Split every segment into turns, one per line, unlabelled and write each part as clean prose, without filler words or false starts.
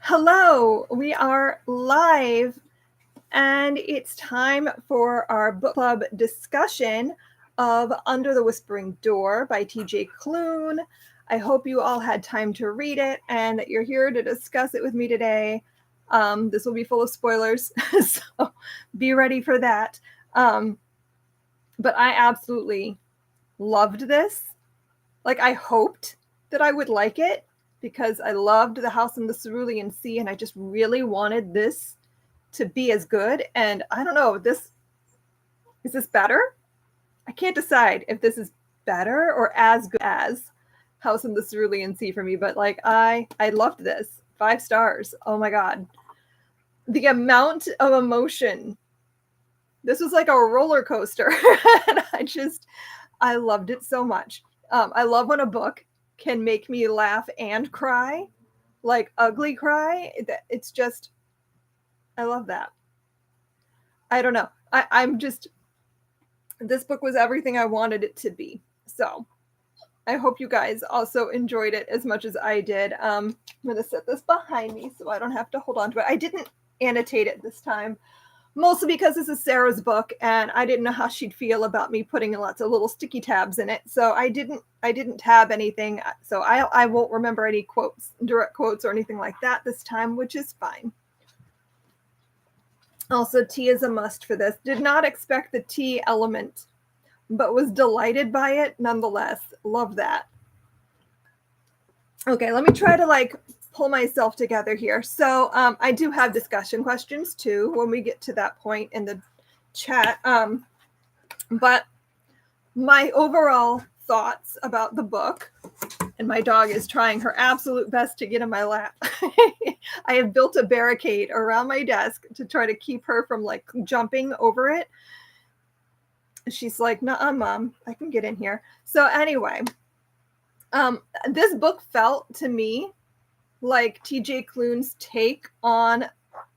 Hello, we are live and it's time for our book club discussion of Under the Whispering Door by TJ Klune. I hope you all had time to read it and that you're here to discuss it with me today. This will be full of spoilers, so be ready for that. But I absolutely loved this. Like, I hoped that I would like it because I loved The House in the Cerulean Sea and I just really wanted this to be as good. And I don't know, is this better? I can't decide if this is better or as good as House in the Cerulean Sea for me, but like I loved this. 5 stars. Oh my god. The amount of emotion. This was like a roller coaster. And I loved it so much. I love when a book can make me laugh and cry, like ugly cry. It's just, I love that. I don't know. This book was everything I wanted it to be. So I hope you guys also enjoyed it as much as I did. I'm going to set this behind me so I don't have to hold on to it. I didn't annotate it this time, mostly because this is Sarah's book and I didn't know how she'd feel about me putting lots of little sticky tabs in it. So I didn't tab anything. So I won't remember any direct quotes or anything like that this time, which is fine. Also, tea is a must for this. Did not expect the tea element, but was delighted by it nonetheless. Love that. Okay, let me try to pull myself together here. So I do have discussion questions too when we get to that point in the chat. But my overall thoughts about the book, and my dog is trying her absolute best to get in my lap. I have built a barricade around my desk to try to keep her from jumping over it. She's like, "Nuh-uh, Mom, I can get in here." So anyway, this book felt to me like TJ Klune's take on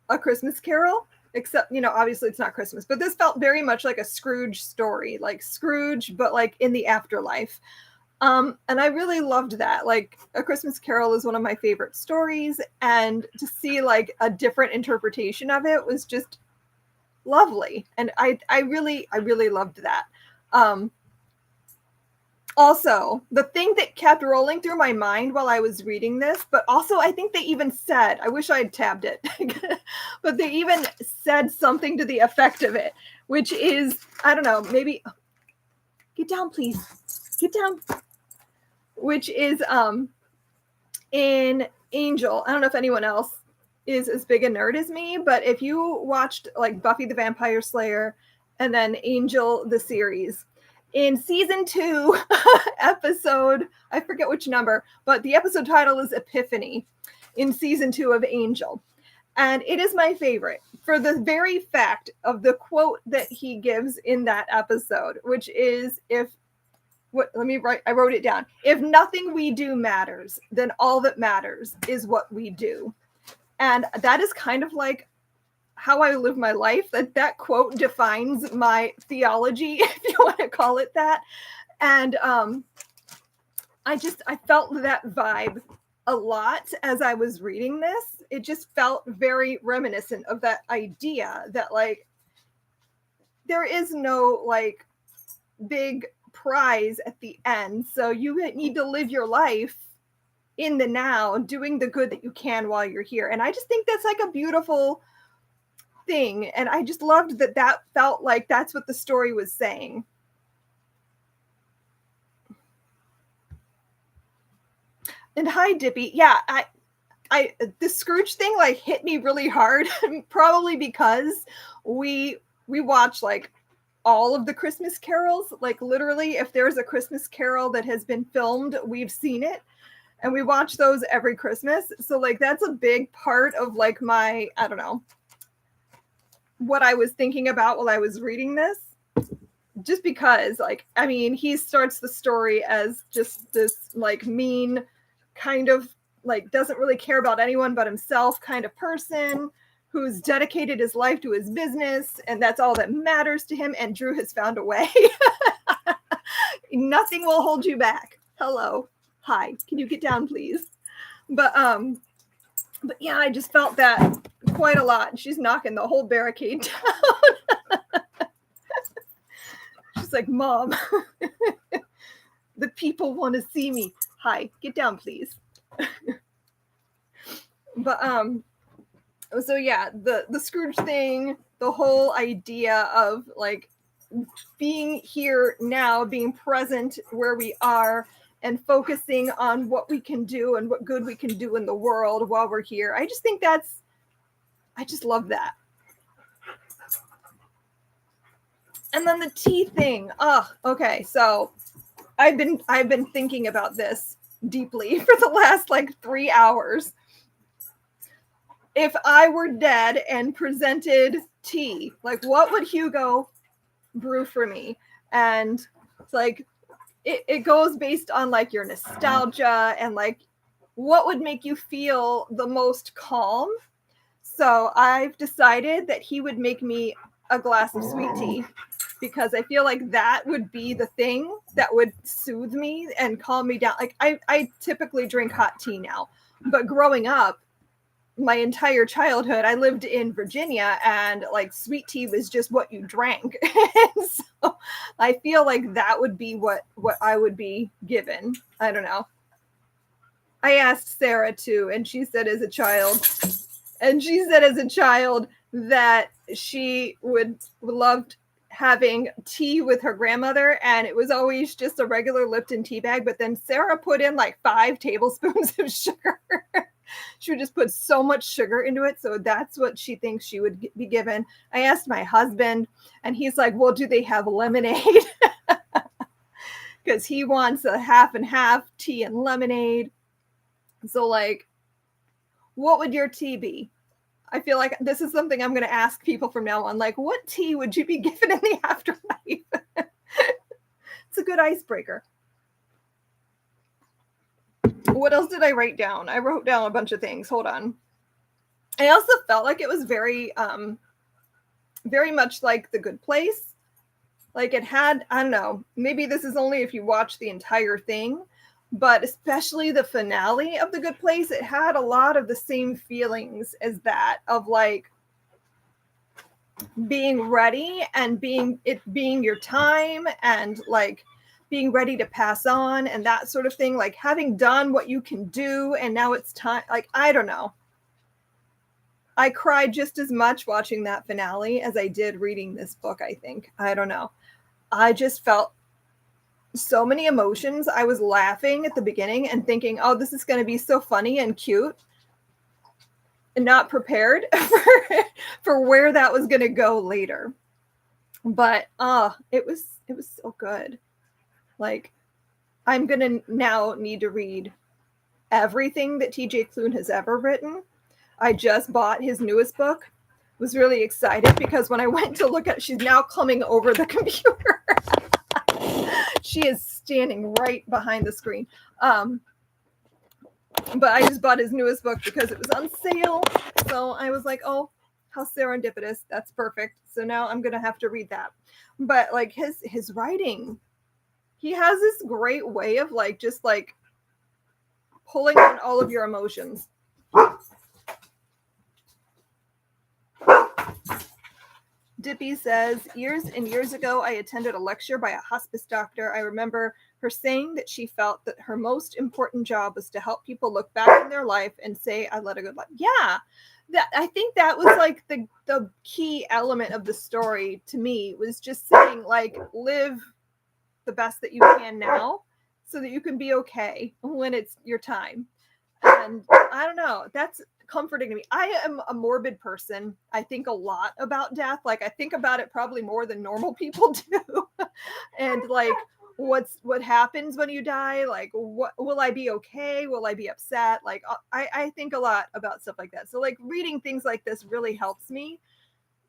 A Christmas Carol, except, obviously it's not Christmas, but this felt very much like a Scrooge story, like Scrooge, but like in the afterlife. And I really loved that. Like, A Christmas Carol is one of my favorite stories, and to see like a different interpretation of it was just lovely. And I really loved that. Also, the thing that kept rolling through my mind while I was reading this, but also I think they even said, I wish I had tabbed it, but they even said something to the effect of it, which is, I don't know, maybe, get down, please, get down, which is in Angel. I don't know if anyone else is as big a nerd as me, but if you watched like Buffy the Vampire Slayer and then Angel the series, in season 2 episode, I forget which number, but the episode title is Epiphany in season 2 of Angel. And it is my favorite for the very fact of the quote that he gives in that episode, which is, I wrote it down. If nothing we do matters, then all that matters is what we do. And that is kind of like how I live my life. That quote defines my theology, if you want to call it that. And I felt that vibe a lot as I was reading this. It just felt very reminiscent of that idea that like there is no like big prize at the end. So you need to live your life in the now, doing the good that you can while you're here. And I just think that's like a beautiful thing. And I just loved that felt like that's what the story was saying. And hi, Dippy. Yeah, the Scrooge thing like hit me really hard, probably because we watch like all of the Christmas carols. Like literally, if there's a Christmas carol that has been filmed, we've seen it. And we watch those every Christmas. So like that's a big part of like my, I don't know, what I was thinking about while I was reading this. Just because, like, I mean, he starts the story as just this like mean kind of like doesn't really care about anyone but himself kind of person who's dedicated his life to his business, and that's all that matters to him. And Drew has found a way. Nothing will hold you back. Hello. Hi. Can you get down, please? But But yeah, I just felt that quite a lot. She's knocking the whole barricade down. She's like, Mom, the people want to see me. Hi, get down, please. But so yeah, the Scrooge thing, the whole idea of like being here now, being present where we are, and focusing on what we can do and what good we can do in the world while we're here. I just think I just love that. And then the tea thing. Oh, okay. So I've been thinking about this deeply for the last like 3 hours. If I were dead and presented tea, like what would Hugo brew for me? And it's like it goes based on like your nostalgia and like what would make you feel the most calm. So I've decided that he would make me a glass of sweet tea, because I feel like that would be the thing that would soothe me and calm me down. Like I typically drink hot tea now, but growing up, my entire childhood, I lived in Virginia, and like sweet tea was just what you drank. And so I feel like that would be what I would be given. I don't know. I asked Sarah too, and she said as a child that she would loved having tea with her grandmother, and it was always just a regular Lipton tea bag, but then Sarah put in like 5 tablespoons of sugar. She would just put so much sugar into it, so that's what she thinks she would be given. I asked my husband, and he's like, well, do they have lemonade? Because he wants a half and half, tea and lemonade. So like, what would your tea be? I feel like this is something I'm going to ask people from now on. Like, what tea would you be given in the afterlife? It's a good icebreaker. What else did I write down? I wrote down a bunch of things. Hold on. I also felt like it was very much like The Good Place. Like it had, I don't know, maybe this is only if you watch the entire thing, but especially the finale of The Good Place, it had a lot of the same feelings as that, of like being ready and being your time, and like being ready to pass on and that sort of thing, like having done what you can do and now it's time. Like, I don't know. I cried just as much watching that finale as I did reading this book, I think. I don't know. I just felt so many emotions. I was laughing at the beginning and thinking, oh, this is going to be so funny and cute, and not prepared for where that was going to go later. But it was so good. Like, I'm going to now need to read everything that TJ Klune has ever written. I just bought his newest book. Was really excited because when I went to look at, she's now coming over the computer. She is standing right behind the screen. But I just bought his newest book because it was on sale. So I was like, oh, how serendipitous. That's perfect. So now I'm going to have to read that. But like his writing, he has this great way of like just like pulling on all of your emotions. Dippy says, years and years ago, I attended a lecture by a hospice doctor. I remember her saying that she felt that her most important job was to help people look back in their life and say, I led a good life. Yeah, I think that was like the key element of the story to me, was just saying like, live the best that you can now so that you can be okay when it's your time. And I don't know, that's comforting to me. I am a morbid person. I think a lot about death. Like I think about it probably more than normal people do. And like what happens when you die? Like, what will I be okay? Will I be upset? Like I think a lot about stuff like that. So like reading things like this really helps me.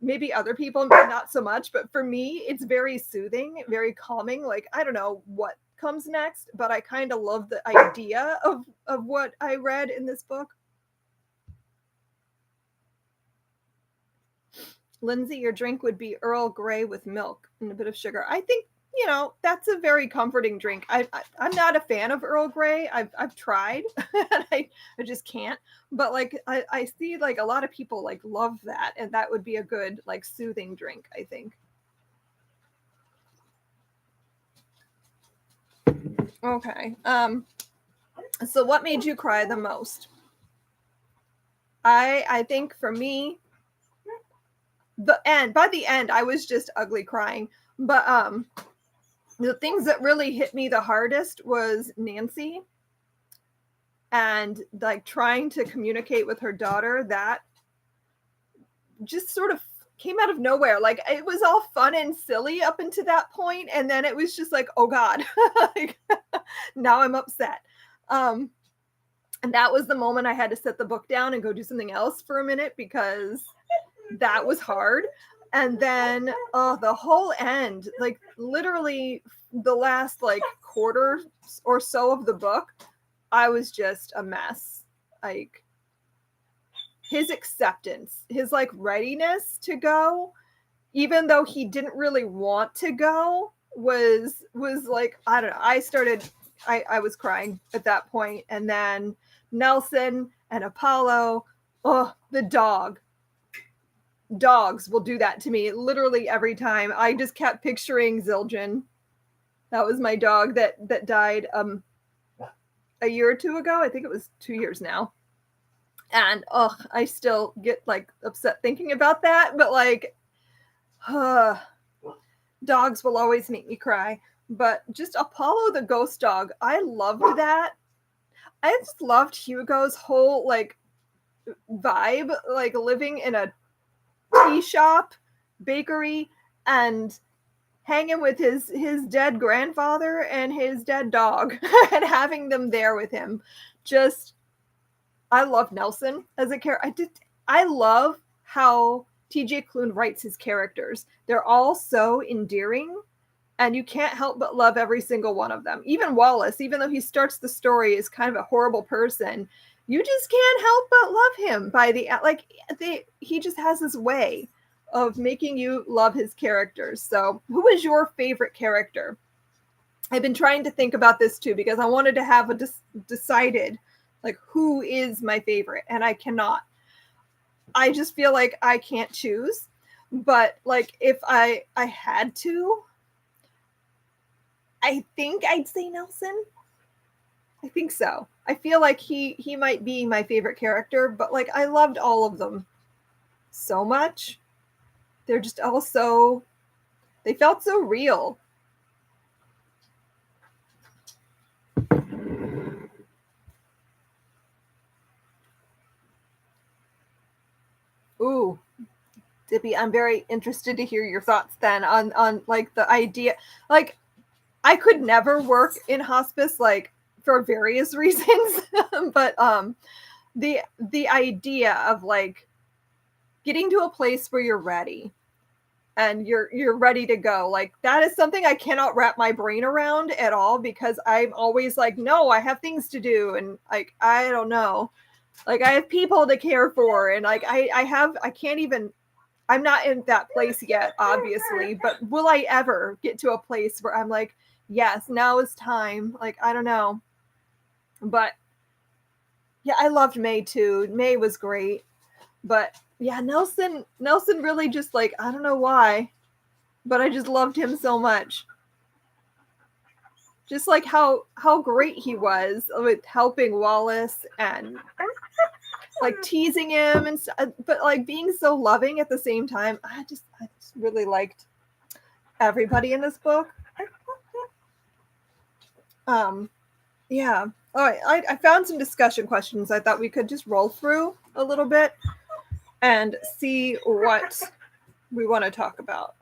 Maybe other people not so much, but for me it's very soothing, very calming. Like I don't know what comes next, but I kind of love the idea of what I read in this book. Lindsay, your drink would be Earl Grey with milk and a bit of sugar. I think you know, that's a very comforting drink. I'm not a fan of Earl Grey. I've tried and I just can't. But like I see like a lot of people like love that, and that would be a good like soothing drink, I think. Okay. So what made you cry the most? I think for me, the end by the end I was just ugly crying. But the things that really hit me the hardest was Nancy, and like trying to communicate with her daughter, that just sort of came out of nowhere. Like it was all fun and silly up until that point, and then it was just like, oh god, like, now I'm upset. Um, and that was the moment I had to set the book down and go do something else for a minute, because that was hard. And then the whole end, like literally the last like quarter or so of the book, I was just a mess. Like his acceptance, his like readiness to go, even though he didn't really want to go, was like, I don't know. I was crying at that point. And then Nelson and Apollo, oh, the dog. Dogs will do that to me literally every time. I just kept picturing Zildjian. That was my dog that died a year or two ago. I think it was 2 years now. And oh, I still get like upset thinking about that. But like, dogs will always make me cry. But just Apollo the ghost dog, I loved that. I just loved Hugo's whole like vibe, like living in a tea shop, bakery, and hanging with his dead grandfather and his dead dog and having them there with him. Just, I love Nelson as a character. I love how TJ Klune writes his characters. They're all so endearing, and you can't help but love every single one of them. Even Wallace, even though he starts the story as kind of a horrible person, you just can't help but love him by the like. He just has this way of making you love his characters. So, who is your favorite character? I've been trying to think about this too, because I wanted to have a decided like who is my favorite, and I cannot. I just feel like I can't choose. But like if I had to, I think I'd say Nelson. I think so. I feel like he might be my favorite character, but like I loved all of them so much. They're just all so, they felt so real. Ooh, Dippy, I'm very interested to hear your thoughts then on like the idea. Like I could never work in hospice, like for various reasons, but the idea of like getting to a place where you're ready and you're ready to go, like that is something I cannot wrap my brain around at all, because I'm always like, no, I have things to do, and like I don't know, like I have people to care for, and like I can't even, I'm not in that place yet, obviously, but will I ever get to a place where I'm like, yes, now is time? Like I don't know. But yeah, I loved May too. May was great. But yeah, Nelson really just like, I don't know why, but I just loved him so much. Just like how great he was with helping Wallace and like teasing him and stuff, but like being so loving at the same time. I just really liked everybody in this book. Yeah. All right, I found some discussion questions I thought we could just roll through a little bit and see what we want to talk about.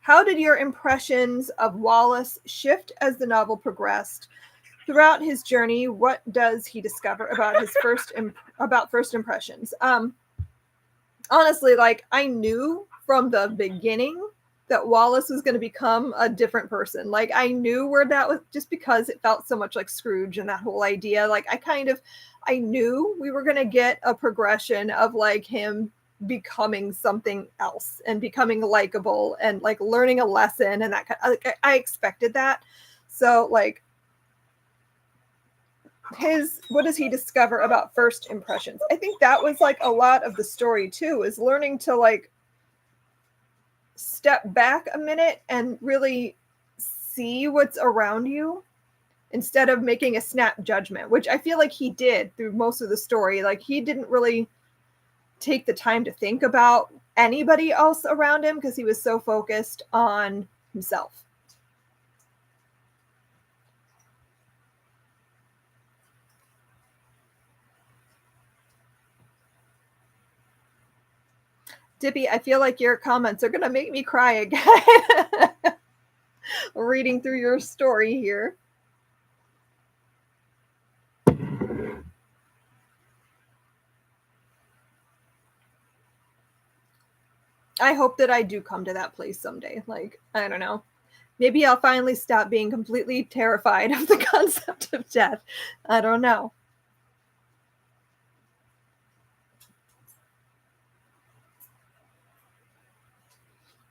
How did your impressions of Wallace shift as the novel progressed? Throughout his journey, what does he discover about his first impressions? Honestly, like I knew from the beginning that Wallace was going to become a different person. Like I knew where that was, just because it felt so much like Scrooge and that whole idea. Like I knew we were going to get a progression of like him becoming something else and becoming likable and like learning a lesson and that kind of, like, I expected that. So like his what does he discover about first impressions? I think that was like a lot of the story too, is learning to like step back a minute and really see what's around you instead of making a snap judgment, which I feel like he did through most of the story. Like he didn't really take the time to think about anybody else around him because he was so focused on himself. Dippy, I feel like your comments are going to make me cry again. Reading through your story here. I hope that I do come to that place someday. Like, I don't know. Maybe I'll finally stop being completely terrified of the concept of death. I don't know.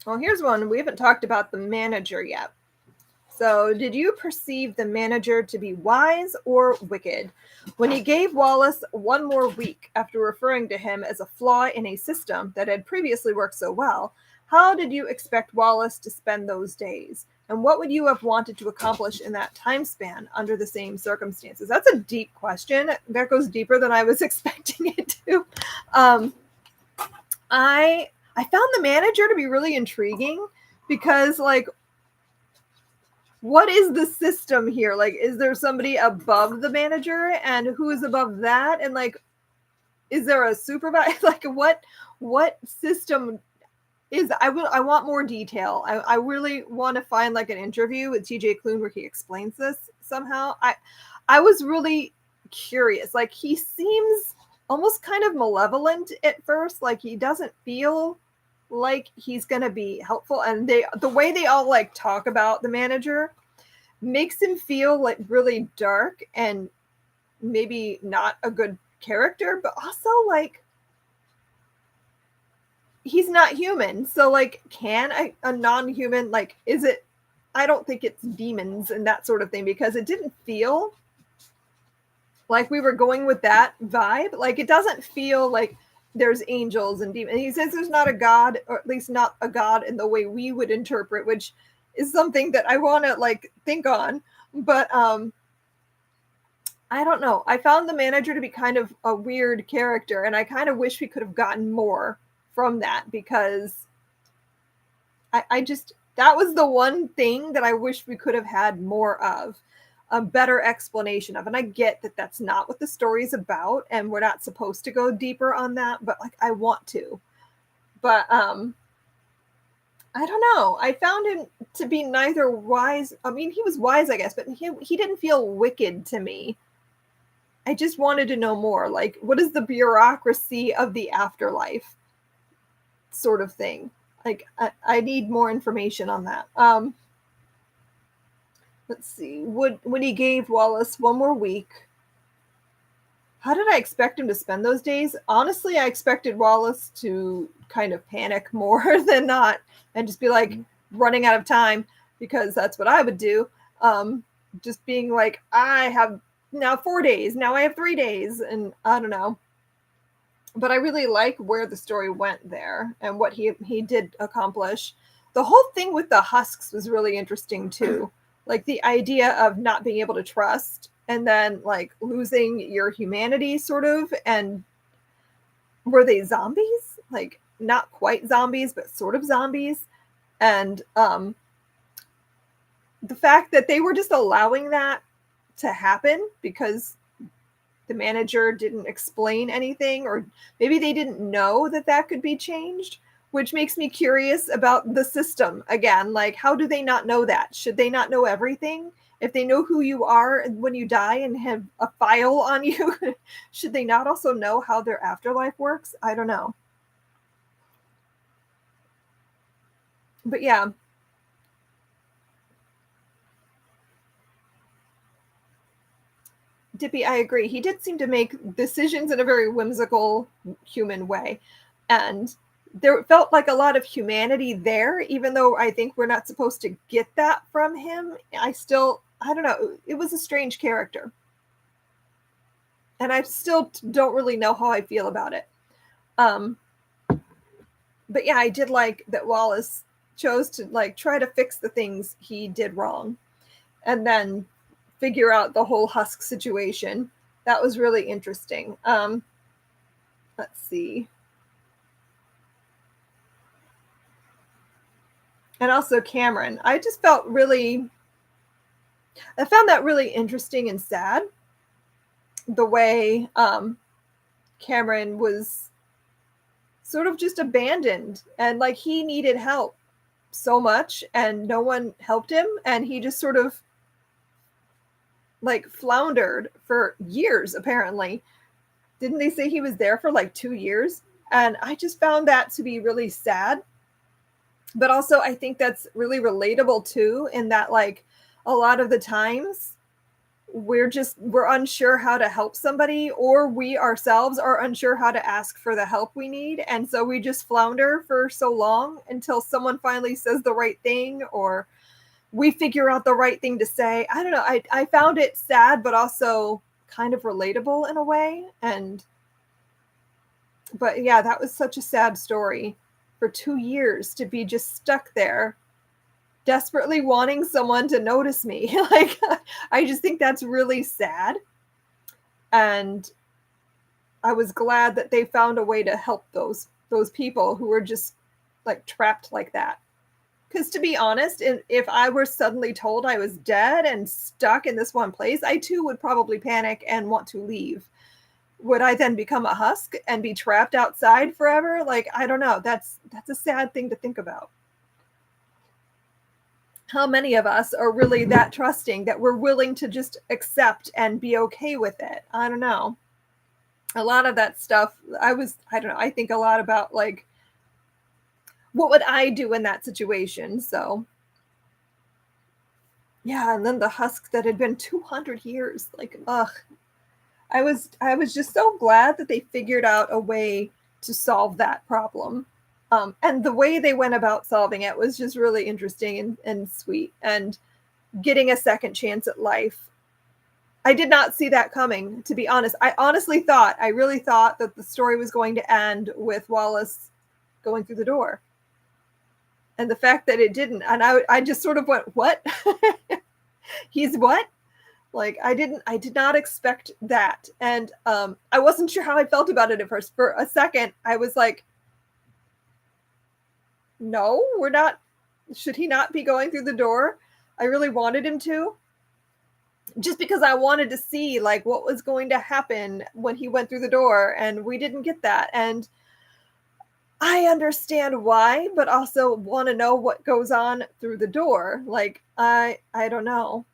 Well, here's one. We haven't talked about the manager yet. So, did you perceive the manager to be wise or wicked? When he gave Wallace one more week after referring to him as a flaw in a system that had previously worked so well, how did you expect Wallace to spend those days? And what would you have wanted to accomplish in that time span under the same circumstances? That's a deep question. That goes deeper than I was expecting it to. I found the manager to be really intriguing because, like, what is the system here? Like, is there somebody above the manager, and who is above that? And like, is there a supervisor? Like, what system is? I want more detail. I really want to find like an interview with TJ Klune where he explains this somehow. I was really curious. Like, he seems almost kind of malevolent at first. Like, he doesn't feel like he's gonna be helpful, and the way they all like talk about the manager makes him feel like really dark and maybe not a good character, but also like he's not human. So like, can a non-human, like, is it, I don't think it's demons and that sort of thing, because it didn't feel like we were going with that vibe. Like, it doesn't feel like there's angels and demons. And he says there's not a god, or at least not a god in the way we would interpret, which is something that I want to like think on. But I don't know. I found the manager to be kind of a weird character, and I kind of wish we could have gotten more from that, because I just, that was the one thing that I wish we could have had more of, a better explanation of. And I get that that's not what the story is about, and we're not supposed to go deeper on that, but like, I want to. But I don't know. I found him to be neither wise. I mean, he was wise, I guess, but he didn't feel wicked to me. I just wanted to know more. Like, what is the bureaucracy of the afterlife sort of thing? Like, I need more information on that. Let's see. When he gave Wallace one more week, how did I expect him to spend those days? Honestly, I expected Wallace to kind of panic more than not and just be like running out of time, because that's what I would do. Just being like, I have now 4 days, now I have 3 days, and I don't know. But I really like where the story went there and what he did accomplish. The whole thing with the husks was really interesting too. Like, the idea of not being able to trust, and then like losing your humanity sort of. And were they zombies? Like, not quite zombies, but sort of zombies. And the fact that they were just allowing that to happen because the manager didn't explain anything, or maybe they didn't know that that could be changed, which makes me curious about the system again. Like, how do they not know that? Should they not know everything? If they know who you are when you die and have a file on you, should they not also know how their afterlife works? I don't know. But yeah. Dippy, I agree. He did seem to make decisions in a very whimsical human way. And there felt like a lot of humanity there, even though I think we're not supposed to get that from him. I don't know. It was a strange character. And I still don't really know how I feel about it. But yeah, I did like that Wallace chose to like try to fix the things he did wrong and then figure out the whole husk situation. That was really interesting. Let's see. And also Cameron. I found that really interesting and sad, the way Cameron was sort of just abandoned, and like he needed help so much and no one helped him, and he just sort of like floundered for years. Apparently, didn't they say he was there for like 2 years? And I just found that to be really sad, but also I think that's really relatable too, in that like a lot of the times we're unsure how to help somebody, or we ourselves are unsure how to ask for the help we need, and so we just flounder for so long until someone finally says the right thing, or we figure out the right thing to say. I don't know. I found it sad, but also kind of relatable in a way. But yeah, that was such a sad story, for 2 years to be just stuck there desperately wanting someone to notice me. Like, I just think that's really sad. And I was glad that they found a way to help those people who were just like trapped like that. Because to be honest, if I were suddenly told I was dead and stuck in this one place, I too would probably panic and want to leave. Would I then become a husk and be trapped outside forever? Like, I don't know. That's a sad thing to think about. How many of us are really that trusting that we're willing to just accept and be okay with it? I don't know. A lot of that stuff, I don't know. I think a lot about like, what would I do in that situation? So yeah, and then the husk that had been 200 years, like, ugh. I was just so glad that they figured out a way to solve that problem. And the way they went about solving it was just really interesting and sweet, and getting a second chance at life. I did not see that coming, to be honest. I really thought that the story was going to end with Wallace going through the door. And the fact that it didn't, and I just sort of went, what? He's what? Like, I did not expect that. And I wasn't sure how I felt about it at first. For a second, I was like, no, we're not. Should he not be going through the door? I really wanted him to, just because I wanted to see like what was going to happen when he went through the door, and we didn't get that. And I understand why, but also want to know what goes on through the door. Like, I don't know.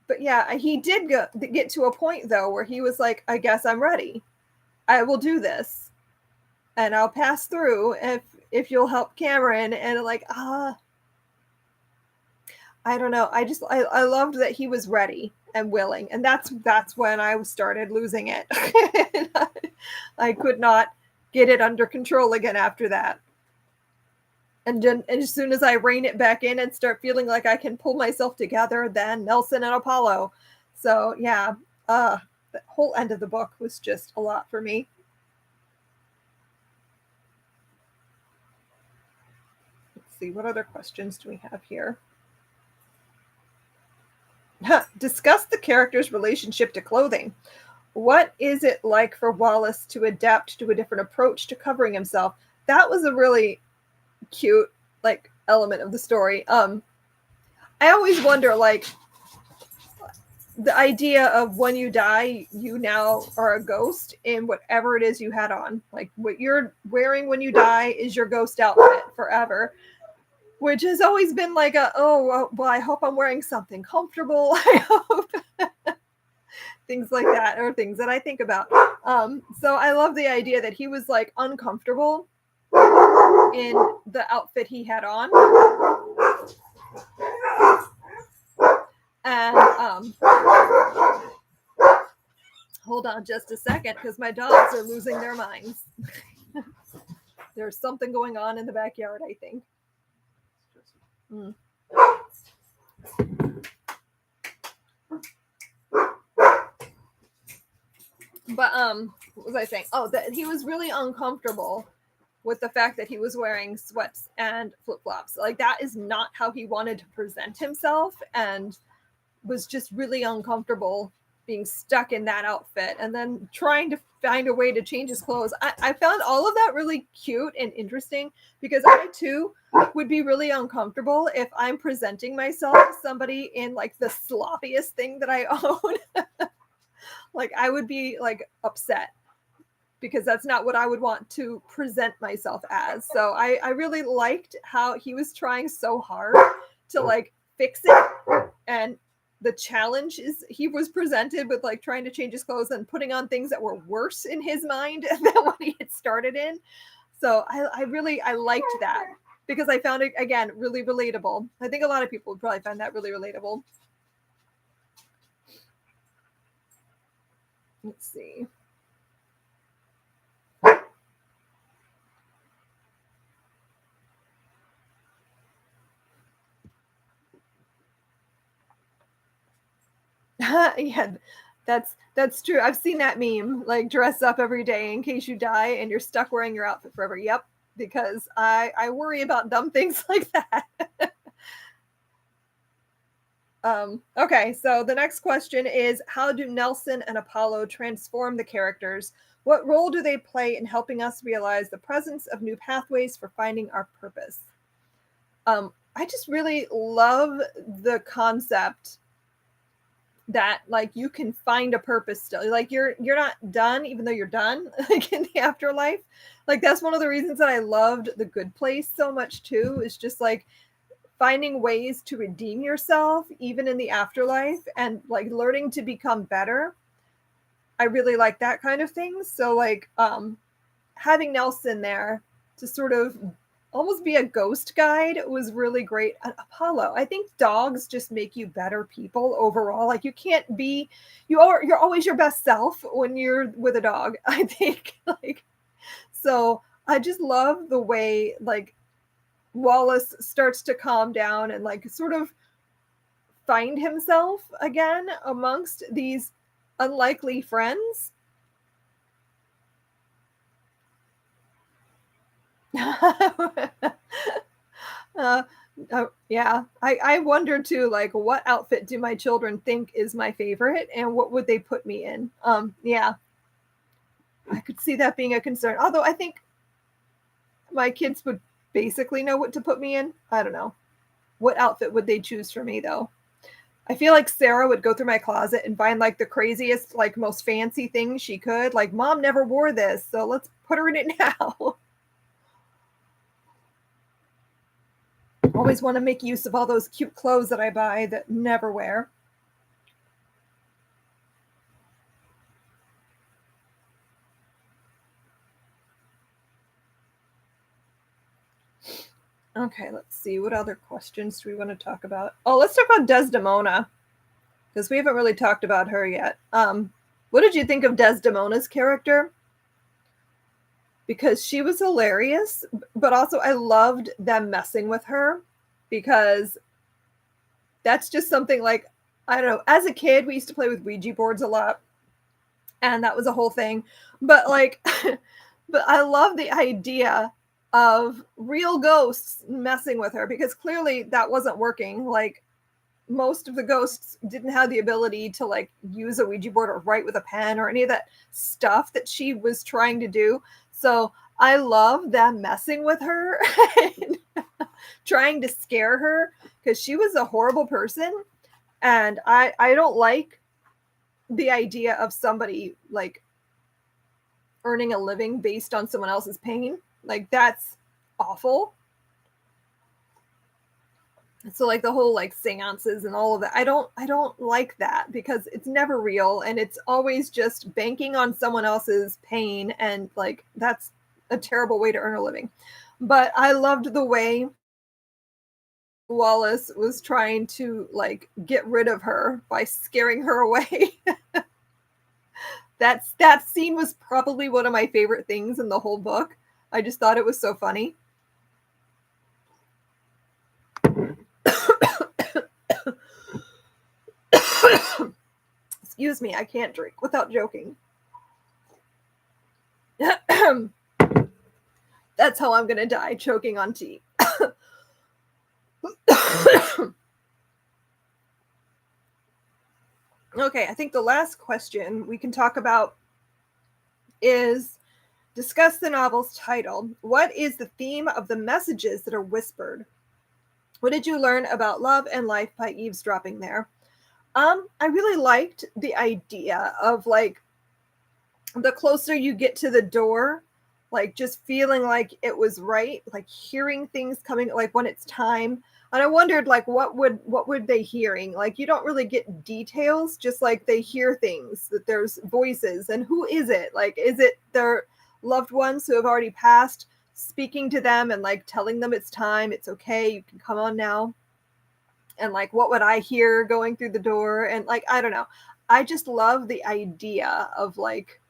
But yeah, he did get to a point though where he was like, I guess I'm ready. I will do this. And I'll pass through if you'll help Cameron. And like, I don't know. I loved that he was ready and willing. And that's when I started losing it. I could not get it under control again after that. And as soon as I rein it back in and start feeling like I can pull myself together, then Nelson and Apollo. So yeah, the whole end of the book was just a lot for me. Let's see, what other questions do we have here? Discuss the character's relationship to clothing. What is it like for Wallace to adapt to a different approach to covering himself? That was a really cute like element of the story. I always wonder, like, the idea of when you die, you now are a ghost in whatever it is you had on. Like, what you're wearing when you die is your ghost outfit forever, which has always been like well, I hope I'm wearing something comfortable. I hope things like that are things that I think about. So I love the idea that he was like uncomfortable in the outfit he had on. And hold Hold on just a second, because my dogs are losing their minds. There's something going on in the backyard, I think. Mm. But what was I saying? Oh, that he was really uncomfortable with the fact that he was wearing sweats and flip-flops. Like, that is not how he wanted to present himself, and was just really uncomfortable being stuck in that outfit, and then trying to find a way to change his clothes. I found all of that really cute and interesting, because I too would be really uncomfortable if I'm presenting myself as somebody in like the sloppiest thing that I own. Like, I would be like upset, because that's not what I would want to present myself as. So I really liked how he was trying so hard to like fix it. And the challenge is he was presented with like trying to change his clothes and putting on things that were worse in his mind than what he had started in. So I liked that, because I found it, again, really relatable. I think a lot of people would probably find that really relatable. Let's see. Yeah, that's true. I've seen that meme, like dress up every day in case you die and you're stuck wearing your outfit forever. Yep, because I worry about dumb things like that. Okay, so the next question is, how do Nelson and Apollo transform the characters? What role do they play in helping us realize the presence of new pathways for finding our purpose? I just really love the concept that like you can find a purpose still. Like, you're not done even though you're done, like in the afterlife. Like, that's one of the reasons that I loved The Good Place so much too, is just like finding ways to redeem yourself even in the afterlife, and like learning to become better. I really like that kind of thing. So like having Nelson there to sort of almost be a ghost guide was really great. And Apollo, I think dogs just make you better people overall. Like, you can't be, you're always your best self when you're with a dog, I think. Like, so I just love the way like Wallace starts to calm down and like sort of find himself again amongst these unlikely friends. uh, yeah, I wonder too, like, what outfit do my children think is my favorite, and what would they put me in? Yeah, I could see that being a concern. Although I think my kids would basically know what to put me in. I don't know. What outfit would they choose for me though? I feel like Sarah would go through my closet and find like the craziest, like most fancy thing she could. Like, mom never wore this, so let's put her in it now. Always want to make use of all those cute clothes that I buy that never wear. Okay, let's see. What other questions do we want to talk about? Oh, let's talk about Desdemona, because we haven't really talked about her yet. What did you think of Desdemona's character? Because she was hilarious, but also I loved them messing with her, because that's just something like, I don't know, as a kid, we used to play with Ouija boards a lot, and that was a whole thing. But like, but I love the idea of real ghosts messing with her, because clearly that wasn't working. Like, most of the ghosts didn't have the ability to like use a Ouija board or write with a pen or any of that stuff that she was trying to do. So I love them messing with her and trying to scare her, because she was a horrible person. And I don't like the idea of somebody like earning a living based on someone else's pain. Like, that's awful. So like the whole like seances and all of that, I don't like that, because it's never real, and it's always just banking on someone else's pain, and like that's a terrible way to earn a living. But I loved the way Wallace was trying to like get rid of her by scaring her away. that scene was probably one of my favorite things in the whole book. I just thought it was so funny. Excuse me, I can't drink without joking. That's how I'm gonna die, choking on tea. Okay, I think the last question we can talk about is discuss the novel's title. What is the theme of the messages that are whispered? What did you learn about love and life by eavesdropping there? I really liked the idea of like the closer you get to the door, like just feeling like it was right, like hearing things coming, like when it's time. And I wondered like what would they hearing? Like you don't really get details, just like they hear things, that there's voices, and who is it? Like is it their loved ones who have already passed speaking to them and like telling them it's time, it's okay, you can come on now? And like what would I hear going through the door? And like I don't know. I just love the idea of like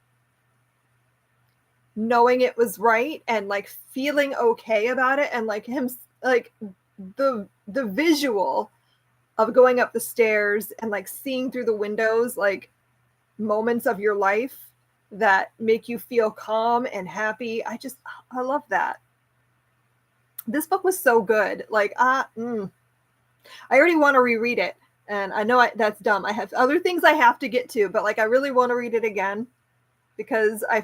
knowing it was right and like feeling okay about it, and like him like the visual of going up the stairs and like seeing through the windows like moments of your life that make you feel calm and happy. I love that. This book was so good. Like I already want to reread it, and I know that's dumb. I have other things I have to get to, but like I really want to read it again because I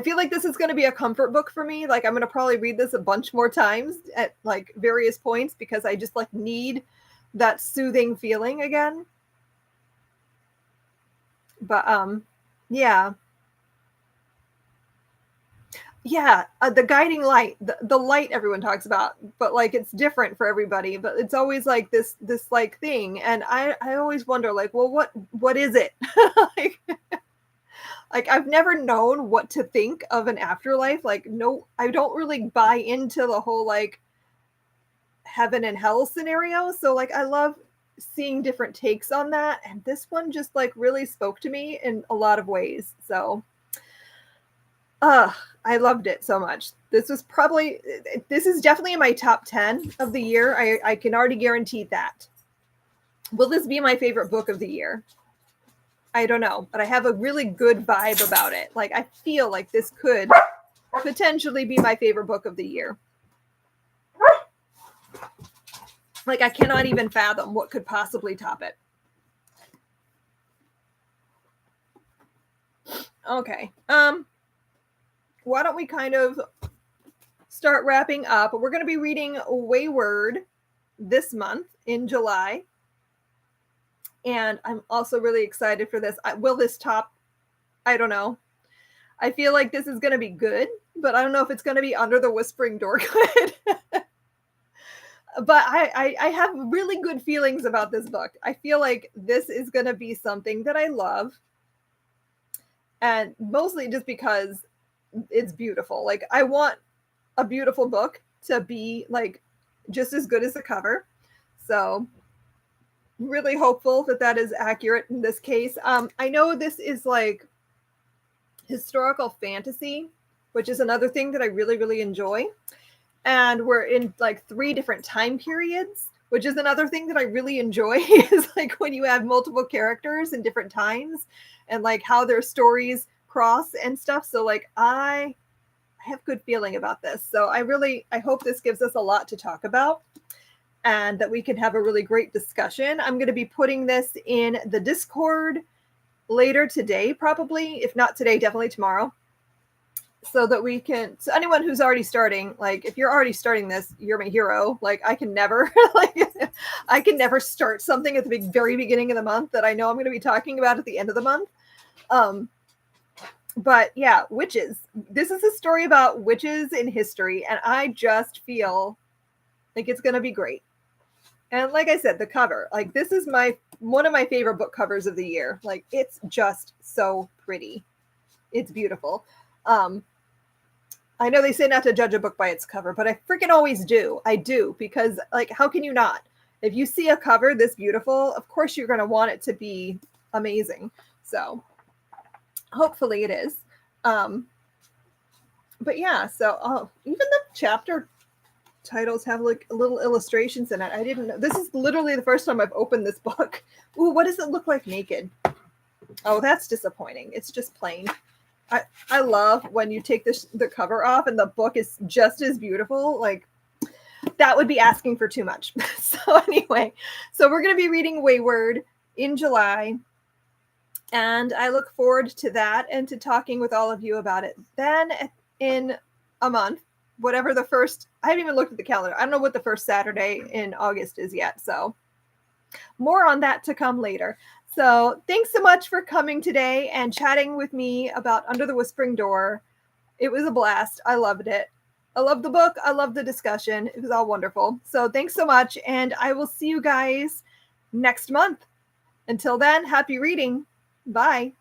feel like this is going to be a comfort book for me. Like I'm going to probably read this a bunch more times at like various points because I just like need that soothing feeling again. But yeah. The guiding light, the light everyone talks about, but like it's different for everybody, but it's always like this like thing, and I always wonder like, well, what is it? like I've never known what to think of an afterlife. Like no, I don't really buy into the whole like heaven and hell scenario, so like I love seeing different takes on that, and this one just like really spoke to me in a lot of ways. So I loved it so much. This is definitely in my top 10 of the year. I can already guarantee that. Will this be my favorite book of the year? I don't know, but I have a really good vibe about it. Like I feel like this could potentially be my favorite book of the year. Like I cannot even fathom what could possibly top it. Okay. Why don't we kind of start wrapping up? We're going to be reading Wayward this month in July. And I'm also really excited for this. Will this top? I don't know. I feel like this is going to be good, but I don't know if it's going to be Under the Whispering Door good. But I have really good feelings about this book. I feel like this is going to be something that I love. And mostly just because it's beautiful. Like I want a beautiful book to be like just as good as the cover. So really hopeful that is accurate in this case. I know this is like historical fantasy, which is another thing that I really, really enjoy. And we're in like 3 different time periods, which is another thing that I really enjoy is like when you have multiple characters in different times and like how their stories cross and stuff. So like I have good feeling about this. So I hope this gives us a lot to talk about and that we can have a really great discussion. I'm going to be putting this in the Discord later today, probably. If not today, definitely tomorrow. So that we can, so anyone who's already starting, like if you're already starting this, you're my hero. Like I can never, I can never start something at the very beginning of the month that I know I'm going to be talking about at the end of the month. But yeah, witches. This is a story about witches in history, and I just feel like it's going to be great. And like I said, the cover, like this is one of my favorite book covers of the year. Like it's just so pretty. It's beautiful. I know they say not to judge a book by its cover, but I freaking always do. I do, because like, how can you not? If you see a cover this beautiful, of course you're going to want it to be amazing. So Hopefully it is. But yeah, so even the chapter titles have like little illustrations in it. I didn't know. This is literally the first time I've opened this book. Ooh, what does it look like naked? Oh, that's disappointing. It's just plain. I love when you take the cover off and the book is just as beautiful. Like, that would be asking for too much. So anyway, so we're going to be reading Wayward in July. And I look forward to that and to talking with all of you about it then in a month, whatever the first, I haven't even looked at the calendar. I don't know what the first Saturday in August is yet. So more on that to come later. So thanks so much for coming today and chatting with me about Under the Whispering Door. It was a blast. I loved it. I love the book. I love the discussion. It was all wonderful. So thanks so much. And I will see you guys next month. Until then, happy reading. Bye.